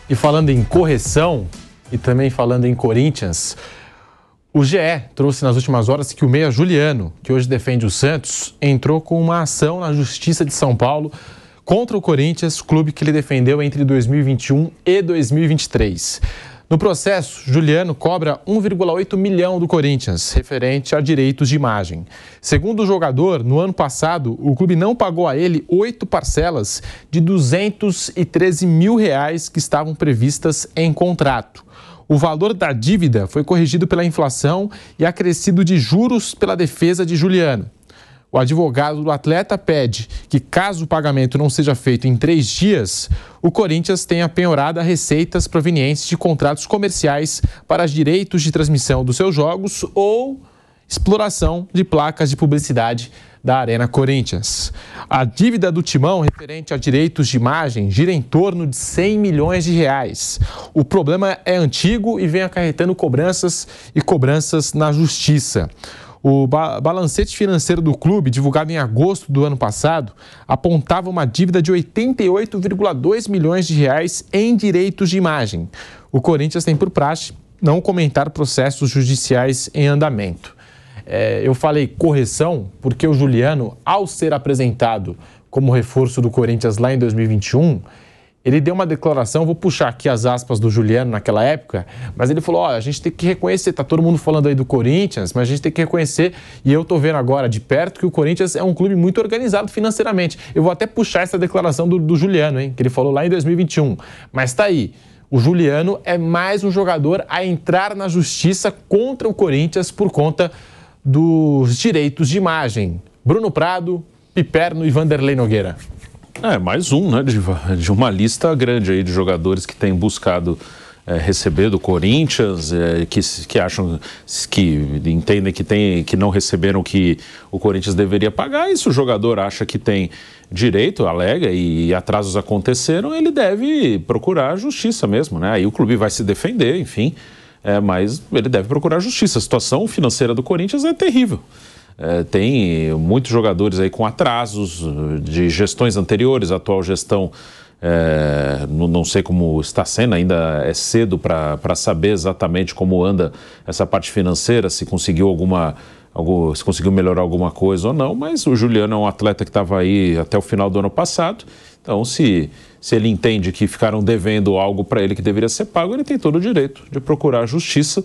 E falando em correção e também falando em Corinthians, o GE trouxe nas últimas horas que o meia Juliano, que hoje defende o Santos, entrou com uma ação na Justiça de São Paulo contra o Corinthians, clube que ele defendeu entre 2021 e 2023. No processo, Juliano cobra 1,8 milhão do Corinthians, referente a direitos de imagem. Segundo o jogador, no ano passado, o clube não pagou a ele 8 parcelas de R$ 213 mil que estavam previstas em contrato. O valor da dívida foi corrigido pela inflação e acrescido de juros pela defesa de Juliano. O advogado do atleta pede que, caso o pagamento não seja feito em 3 dias, o Corinthians tenha penhorado receitas provenientes de contratos comerciais para direitos de transmissão dos seus jogos ou exploração de placas de publicidade da Arena Corinthians. A dívida do Timão referente a direitos de imagem gira em torno de 100 milhões de reais. O problema é antigo e vem acarretando cobranças na justiça. O balancete financeiro do clube, divulgado em agosto do ano passado, apontava uma dívida de 88,2 milhões de reais em direitos de imagem. O Corinthians tem por praxe não comentar processos judiciais em andamento. Eu falei correção porque o Juliano, ao ser apresentado como reforço do Corinthians lá em 2021, ele deu uma declaração, vou puxar aqui as aspas do Juliano naquela época, mas ele falou, a gente tem que reconhecer, tá todo mundo falando aí do Corinthians, mas a gente tem que reconhecer, e eu tô vendo agora de perto que o Corinthians é um clube muito organizado financeiramente. Eu vou até puxar essa declaração do Juliano, que ele falou lá em 2021, mas tá aí. O Juliano é mais um jogador a entrar na justiça contra o Corinthians por conta dos direitos de imagem. Bruno Prado, Piperno e Vanderlei Nogueira. Mais um, né, de uma lista grande aí de jogadores que têm buscado receber do Corinthians, que acham, que entendem que não receberam o que o Corinthians deveria pagar. E se o jogador acha que tem direito, alega, e atrasos aconteceram, ele deve procurar a justiça mesmo, né? Aí o clube vai se defender, enfim, mas ele deve procurar a justiça. A situação financeira do Corinthians é terrível. Tem muitos jogadores aí com atrasos de gestões anteriores, a atual gestão, não sei como está sendo, ainda é cedo para saber exatamente como anda essa parte financeira, se conseguiu se conseguiu melhorar alguma coisa ou não, mas o Juliano é um atleta que estava aí até o final do ano passado, então se ele entende que ficaram devendo algo para ele que deveria ser pago, ele tem todo o direito de procurar a justiça.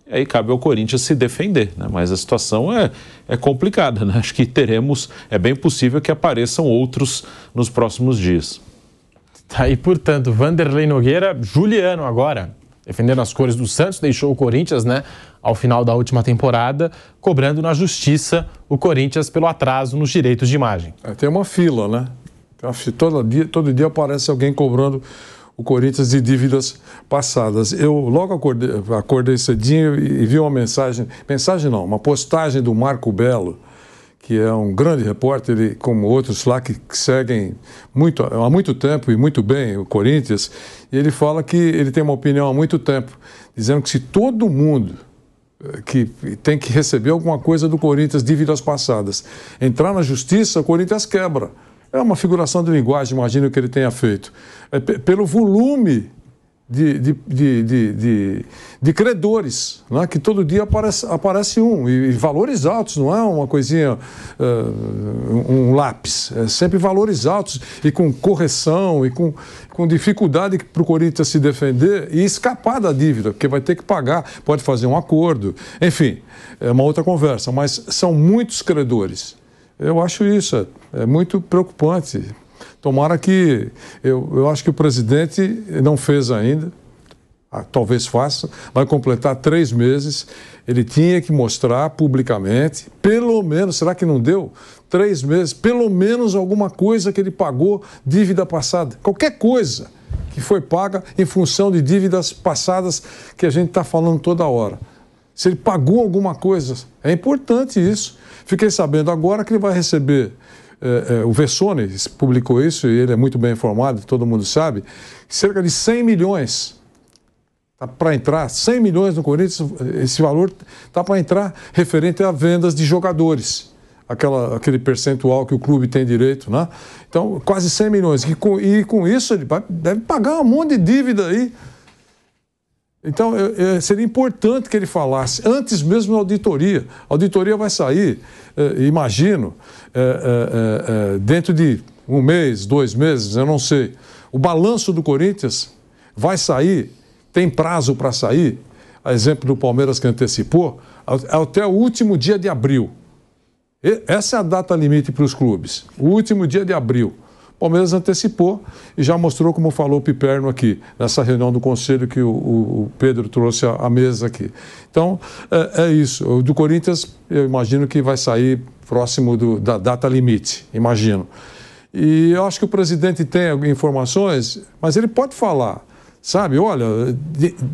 Aí cabe ao Corinthians se defender, né? Mas a situação é complicada, né? Acho que é bem possível que apareçam outros nos próximos dias. Tá aí, portanto, Vanderlei Nogueira, Juliano agora, defendendo as cores do Santos, deixou o Corinthians, né, ao final da última temporada, cobrando na justiça o Corinthians pelo atraso nos direitos de imagem. Tem uma fila, né? Todo dia aparece alguém cobrando o Corinthians de dívidas passadas. Eu logo acordei cedinho e vi uma uma postagem do Marco Belo, que é um grande repórter, ele, como outros lá que seguem há muito tempo e muito bem o Corinthians, e ele fala que ele tem uma opinião há muito tempo, dizendo que se todo mundo que tem que receber alguma coisa do Corinthians, dívidas passadas, entrar na justiça, o Corinthians quebra. É uma figuração de linguagem, imagino que ele tenha feito. Pelo volume de credores, né? Que todo dia aparece um, e valores altos, não é uma coisinha, um lápis, é sempre valores altos e com correção e com dificuldade para o Corinthians se defender e escapar da dívida, porque vai ter que pagar, pode fazer um acordo, enfim, é uma outra conversa, mas são muitos credores. Eu acho isso, é muito preocupante. Tomara que... Eu acho que o presidente não fez ainda, talvez faça, vai completar 3 meses, ele tinha que mostrar publicamente, pelo menos, será que não deu? 3 meses, pelo menos alguma coisa que ele pagou, dívida passada, qualquer coisa que foi paga em função de dívidas passadas que a gente está falando toda hora. Se ele pagou alguma coisa, é importante isso. Fiquei sabendo agora que ele vai receber, o Vessone publicou isso, e ele é muito bem informado, todo mundo sabe, cerca de 100 milhões para entrar, 100 milhões no Corinthians, esse valor está para entrar referente a vendas de jogadores. aquele percentual que o clube tem direito, né? Então, quase 100 milhões. E com isso ele deve pagar um monte de dívida aí. Então, seria importante que ele falasse, antes mesmo da auditoria. A auditoria vai sair, imagino, dentro de 1 mês, 2 meses, eu não sei. O balanço do Corinthians vai sair, tem prazo para sair, a exemplo do Palmeiras que antecipou, até o último dia de abril. Essa é a data limite para os clubes, o último dia de abril. O Palmeiras antecipou e já mostrou, como falou o Piperno aqui, nessa reunião do conselho que o Pedro trouxe à mesa aqui. Então, é isso. O do Corinthians, eu imagino que vai sair próximo da data limite, imagino. E eu acho que o presidente tem informações, mas ele pode falar, sabe? Olha,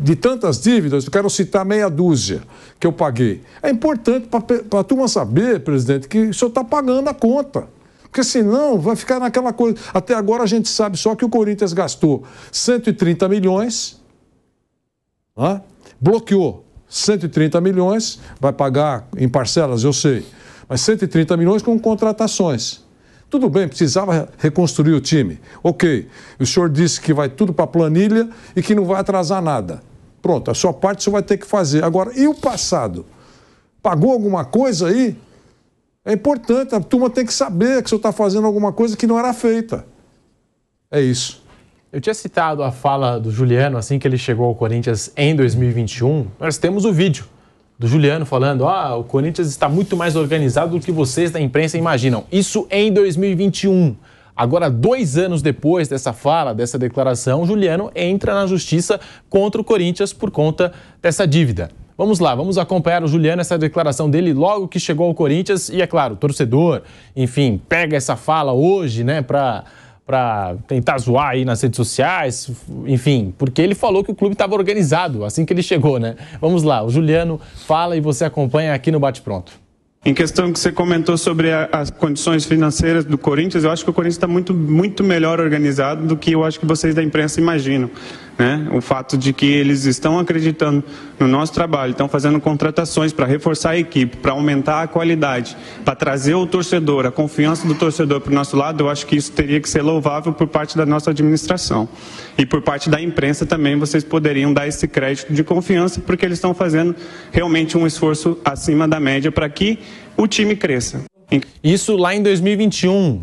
de tantas dívidas, eu quero citar meia dúzia que eu paguei. É importante para a turma saber, presidente, que o senhor está pagando a conta. Porque senão vai ficar naquela coisa. Até agora a gente sabe só que o Corinthians gastou 130 milhões, né? Bloqueou 130 milhões, vai pagar em parcelas, eu sei, mas 130 milhões com contratações. Tudo bem, precisava reconstruir o time. Ok, o senhor disse que vai tudo para a planilha e que não vai atrasar nada. Pronto, a sua parte o senhor vai ter que fazer. Agora, e o passado? Pagou alguma coisa aí? É importante, a turma tem que saber que o senhor está fazendo alguma coisa que não era feita. É isso. Eu tinha citado a fala do Juliano assim que ele chegou ao Corinthians em 2021. Nós temos o vídeo do Juliano falando: o Corinthians está muito mais organizado do que vocês da imprensa imaginam. Isso em 2021. Agora, 2 anos depois dessa fala, dessa declaração, o Juliano entra na justiça contra o Corinthians por conta dessa dívida. Vamos lá, vamos acompanhar o Juliano, essa declaração dele logo que chegou ao Corinthians. E é claro, o torcedor, enfim, pega essa fala hoje, né, para tentar zoar aí nas redes sociais, enfim, porque ele falou que o clube estava organizado assim que ele chegou, né? Vamos lá, o Juliano fala e você acompanha aqui no Bate Pronto. Em questão que você comentou sobre as condições financeiras do Corinthians, eu acho que o Corinthians está muito melhor organizado do que eu acho que vocês da imprensa imaginam, né? O fato de que eles estão acreditando no nosso trabalho, estão fazendo contratações para reforçar a equipe, para aumentar a qualidade, para trazer o torcedor, a confiança do torcedor para o nosso lado, eu acho que isso teria que ser louvável por parte da nossa administração. E por parte da imprensa também vocês poderiam dar esse crédito de confiança, porque eles estão fazendo realmente um esforço acima da média para que o time cresça. Isso lá em 2021,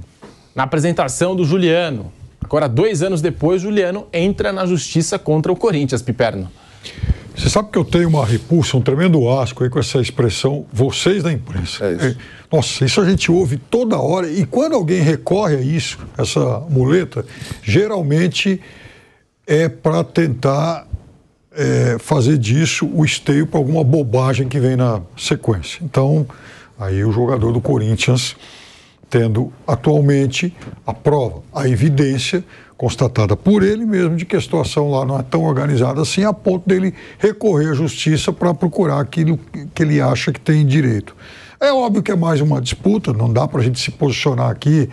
na apresentação do Juliano. Agora, 2 anos depois, Juliano entra na justiça contra o Corinthians, Piperno. Você sabe que eu tenho uma repulsa, um tremendo asco aí com essa expressão, vocês da imprensa. É isso. Nossa, isso a gente ouve toda hora. E quando alguém recorre a isso, essa muleta, geralmente é para tentar fazer disso o esteio para alguma bobagem que vem na sequência. Então, aí o jogador do Corinthians, tendo atualmente a prova, a evidência constatada por ele mesmo de que a situação lá não é tão organizada assim, a ponto dele recorrer à justiça para procurar aquilo que ele acha que tem direito. É óbvio que é mais uma disputa, não dá para a gente se posicionar aqui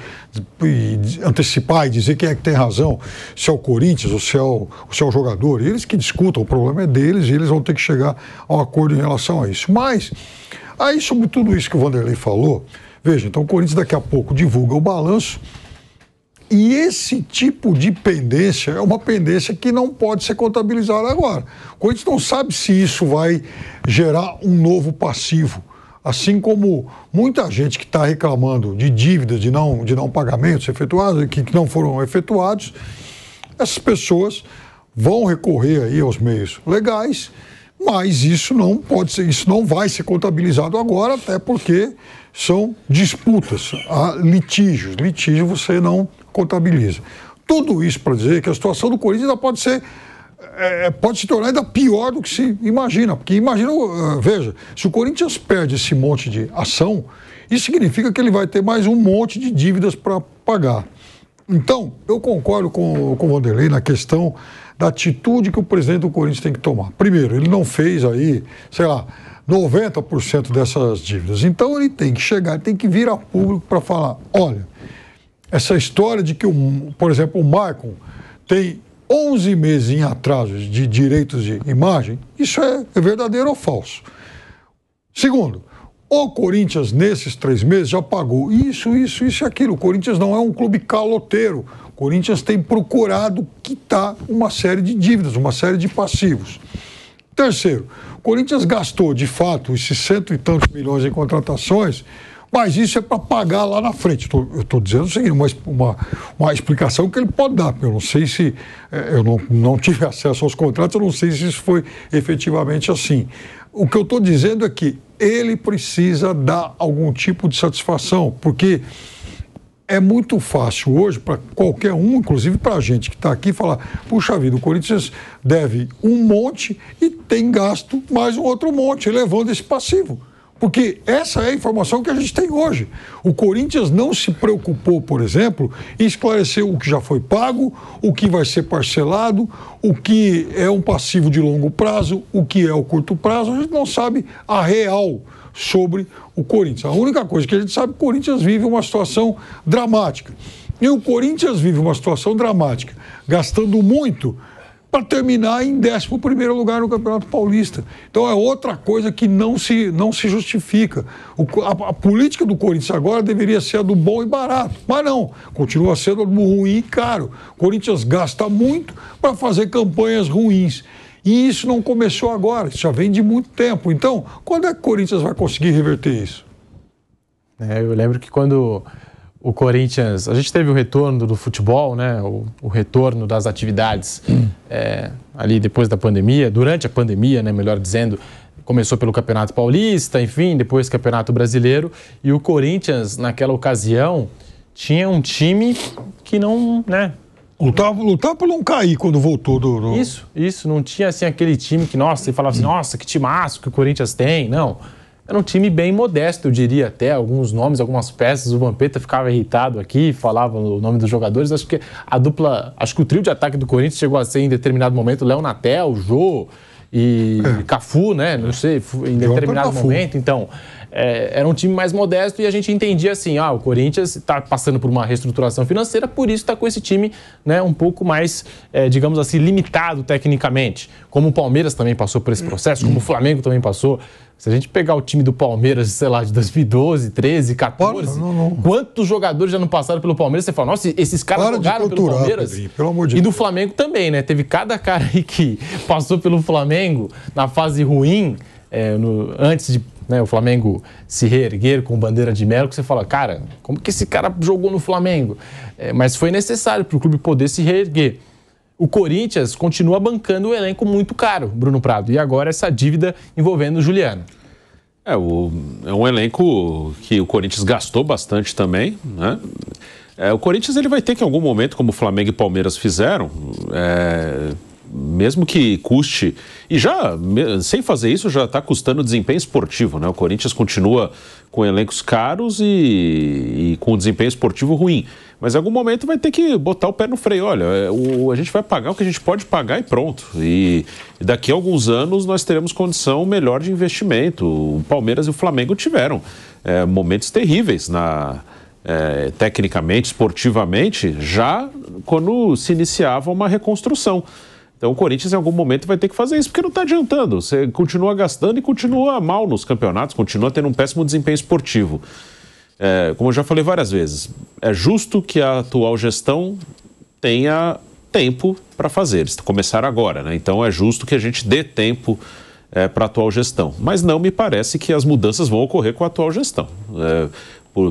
e antecipar e dizer quem é que tem razão, se é o Corinthians ou se é o jogador. Eles que discutam, o problema é deles e eles vão ter que chegar a um acordo em relação a isso. Mas, aí sobre tudo isso que o Vanderlei falou, veja, então o Corinthians daqui a pouco divulga o balanço e esse tipo de pendência é uma pendência que não pode ser contabilizada agora. O Corinthians não sabe se isso vai gerar um novo passivo. Assim como muita gente que está reclamando de dívidas, de não pagamentos efetuados, que não foram efetuados, essas pessoas vão recorrer aí aos meios legais, mas isso não pode ser, isso não vai ser contabilizado agora, até porque são disputas, há litígios. Litígio você não contabiliza. Tudo isso para dizer que a situação do Corinthians ainda pode ser pode se tornar ainda pior do que se imagina. Porque imagina, veja, se o Corinthians perde esse monte de ação, isso significa que ele vai ter mais um monte de dívidas para pagar. Então, eu concordo com o Vanderlei na questão da atitude que o presidente do Corinthians tem que tomar. Primeiro, ele não fez aí, sei lá, 90% dessas dívidas. Então, ele tem que chegar, tem que vir a público para falar, olha, essa história de que, por exemplo, o Maicon tem 11 meses em atraso de direitos de imagem, isso é verdadeiro ou falso? Segundo, O Corinthians, nesses 3 meses, já pagou isso e aquilo. O Corinthians não é um clube caloteiro. O Corinthians tem procurado quitar uma série de dívidas, uma série de passivos. Terceiro, o Corinthians gastou, de fato, esses 100 e tantos milhões em contratações, mas isso é para pagar lá na frente. Eu estou dizendo o seguinte, uma explicação que ele pode dar. Eu não sei se... eu não tive acesso aos contratos, eu não sei se isso foi efetivamente assim. O que eu estou dizendo é que ele precisa dar algum tipo de satisfação, porque é muito fácil hoje para qualquer um, inclusive para a gente que está aqui, falar: puxa vida, o Corinthians deve um monte e tem gasto mais um outro monte, elevando esse passivo. Porque essa é a informação que a gente tem hoje. O Corinthians não se preocupou, por exemplo, em esclarecer o que já foi pago, o que vai ser parcelado, o que é um passivo de longo prazo, o que é o curto prazo. A gente não sabe a real sobre o Corinthians. A única coisa que a gente sabe é que o Corinthians vive uma situação dramática. E o Corinthians vive uma situação dramática, gastando muito para terminar em 11º lugar no Campeonato Paulista. Então é outra coisa que não se justifica. A política do Corinthians agora deveria ser a do bom e barato, mas não, continua sendo a do ruim e caro. O Corinthians gasta muito para fazer campanhas ruins. E isso não começou agora, isso já vem de muito tempo. Então, quando é que o Corinthians vai conseguir reverter isso? Eu lembro que quando o Corinthians... A gente teve o retorno do futebol, né? O retorno das atividades ali depois da pandemia, durante a pandemia, né? Melhor dizendo, começou pelo Campeonato Paulista, enfim, depois Campeonato Brasileiro. E o Corinthians, naquela ocasião, tinha um time que não... né? Lutar para não cair quando voltou do... Isso, não tinha assim aquele time que, nossa, você falava assim, nossa, que timaço que o Corinthians tem, não. Era um time bem modesto, eu diria até, alguns nomes, algumas peças, o Vampeta ficava irritado aqui, falava o nome dos jogadores, acho que o trio de ataque do Corinthians chegou a ser em determinado momento, Léo Natel, Jô e Cafu, né, não sei, em determinado momento, então... era um time mais modesto e a gente entendia assim, o Corinthians está passando por uma reestruturação financeira, por isso está com esse time, né, um pouco mais, digamos assim, limitado tecnicamente. Como o Palmeiras também passou por esse processo, como o Flamengo também passou. Se a gente pegar o time do Palmeiras, sei lá, de 2012, 13, 14, quantos jogadores já não passaram pelo Palmeiras? Você fala, nossa, esses caras jogaram pelo Palmeiras? Pedrinho, pelo amor de Deus. E do Flamengo também, né? Teve cada cara aí que passou pelo Flamengo na fase ruim, antes de o Flamengo se reerguer com bandeira de mel, que você fala, cara, como que esse cara jogou no Flamengo? Mas foi necessário para o clube poder se reerguer. O Corinthians continua bancando um elenco muito caro, Bruno Prado, e agora essa dívida envolvendo o Juliano. É um elenco que o Corinthians gastou bastante também, né? O Corinthians ele vai ter que, em algum momento, como o Flamengo e Palmeiras fizeram, mesmo que custe, e já, sem fazer isso, já está custando desempenho esportivo, né? O Corinthians continua com elencos caros e com desempenho esportivo ruim. Mas em algum momento vai ter que botar o pé no freio. Olha, a gente vai pagar o que a gente pode pagar e pronto. E daqui a alguns anos nós teremos condição melhor de investimento. O Palmeiras e o Flamengo tiveram momentos terríveis tecnicamente, esportivamente, já quando se iniciava uma reconstrução. Então o Corinthians em algum momento vai ter que fazer isso, porque não está adiantando. Você continua gastando e continua mal nos campeonatos, continua tendo um péssimo desempenho esportivo. Como eu já falei várias vezes, é justo que a atual gestão tenha tempo para fazer. Eles começaram agora, né? Então é justo que a gente dê tempo para a atual gestão. Mas não me parece que as mudanças vão ocorrer com a atual gestão.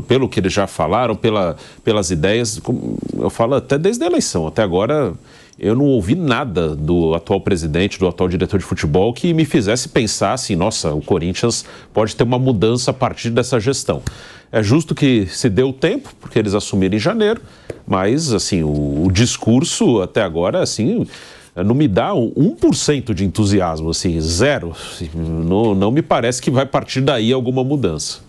Pelo que eles já falaram, pelas ideias, eu falo até desde a eleição, até agora... Eu não ouvi nada do atual presidente, do atual diretor de futebol que me fizesse pensar assim, nossa, o Corinthians pode ter uma mudança a partir dessa gestão. É justo que se dê o tempo, porque eles assumiram em janeiro, mas assim, o discurso até agora, assim, não me dá 1% de entusiasmo, assim, zero. Não me parece que vai partir daí alguma mudança.